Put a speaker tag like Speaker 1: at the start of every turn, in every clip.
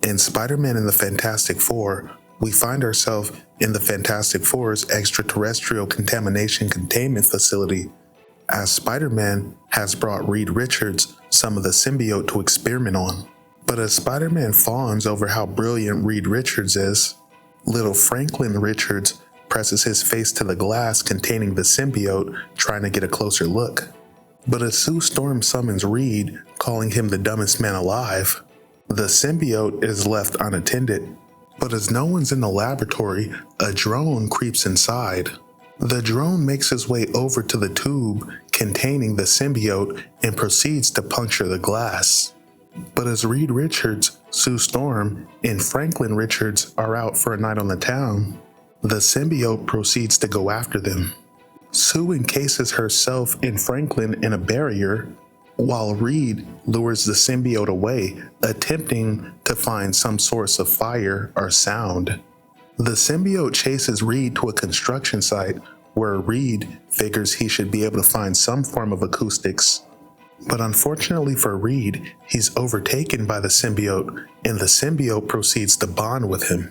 Speaker 1: In Spider-Man and the Fantastic Four, we find ourselves in the Fantastic Four's extraterrestrial contamination containment facility, as Spider-Man has brought Reed Richards some of the symbiote to experiment on. But as Spider-Man fawns over how brilliant Reed Richards is, little Franklin Richards presses his face to the glass containing the symbiote, trying to get a closer look. But as Sue Storm summons Reed, calling him the dumbest man alive, the symbiote is left unattended. But as no one's in the laboratory, a drone creeps inside. The drone makes his way over to the tube containing the symbiote and proceeds to puncture the glass. But as Reed Richards, Sue Storm, and Franklin Richards are out for a night on the town, the symbiote proceeds to go after them. Sue encases herself and Franklin in a barrier, while Reed lures the symbiote away, attempting to find some source of fire or sound. The symbiote chases Reed to a construction site where Reed figures he should be able to find some form of acoustics. But unfortunately for Reed, he's overtaken by the symbiote, and the symbiote proceeds to bond with him.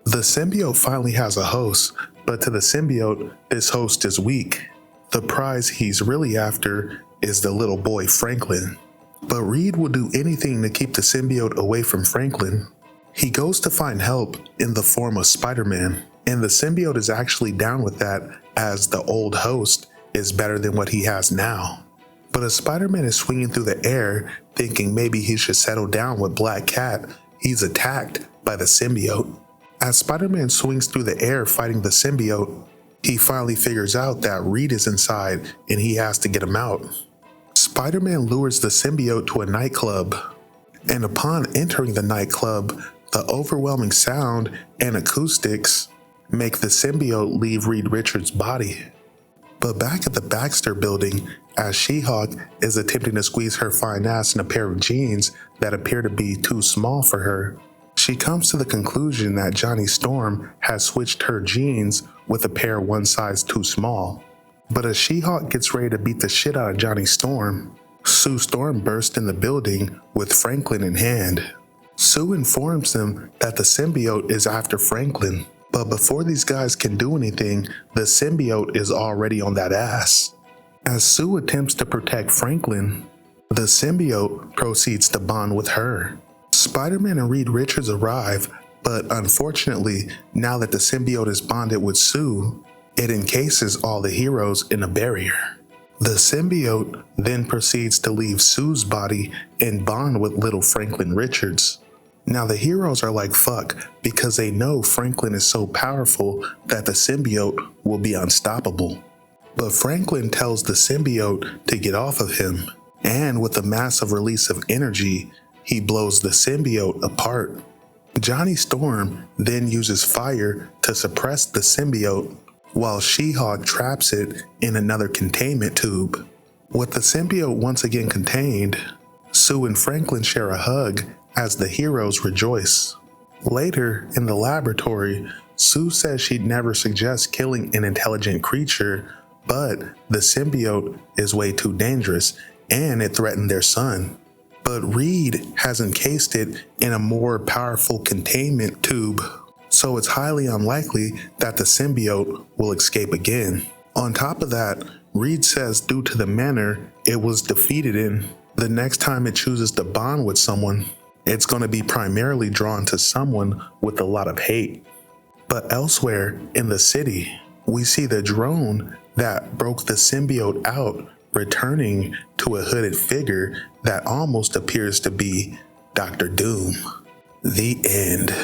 Speaker 1: The symbiote finally has a host, but to the symbiote, this host is weak. The prize he's really after is the little boy Franklin. But Reed will do anything to keep the symbiote away from Franklin. He goes to find help in the form of Spider-Man, and the symbiote is actually down with that, as the old host is better than what he has now. But as Spider-Man is swinging through the air, thinking maybe he should settle down with Black Cat, he's attacked by the symbiote. As Spider-Man swings through the air fighting the symbiote, he finally figures out that Reed is inside and he has to get him out. Spider-Man lures the symbiote to a nightclub, and upon entering the nightclub, the overwhelming sound and acoustics make the symbiote leave Reed Richards' body. But back at the Baxter building, as She-Hulk is attempting to squeeze her fine ass in a pair of jeans that appear to be too small for her, she comes to the conclusion that Johnny Storm has switched her jeans with a pair one size too small. But as She-Hulk gets ready to beat the shit out of Johnny Storm, Sue Storm bursts in the building with Franklin in hand. Sue informs them that the symbiote is after Franklin, but before these guys can do anything, the symbiote is already on that ass. As Sue attempts to protect Franklin, the symbiote proceeds to bond with her. Spider-Man and Reed Richards arrive, but unfortunately, now that the symbiote is bonded with Sue, it encases all the heroes in a barrier. The symbiote then proceeds to leave Sue's body and bond with little Franklin Richards. Now the heroes are like fuck because they know Franklin is so powerful that the symbiote will be unstoppable. But Franklin tells the symbiote to get off of him, and with a massive release of energy, he blows the symbiote apart. Johnny Storm then uses fire to suppress the symbiote, while She-Hulk traps it in another containment tube. With the symbiote once again contained, Sue and Franklin share a hug as the heroes rejoice. Later, in the laboratory, Sue says she'd never suggest killing an intelligent creature, but the symbiote is way too dangerous and it threatened their son. But Reed has encased it in a more powerful containment tube, so it's highly unlikely that the symbiote will escape again. On top of that, Reed says due to the manner it was defeated in, the next time it chooses to bond with someone, it's going to be primarily drawn to someone with a lot of hate. But elsewhere in the city, we see the drone that broke the symbiote out returning to a hooded figure that almost appears to be Dr. Doom. The end.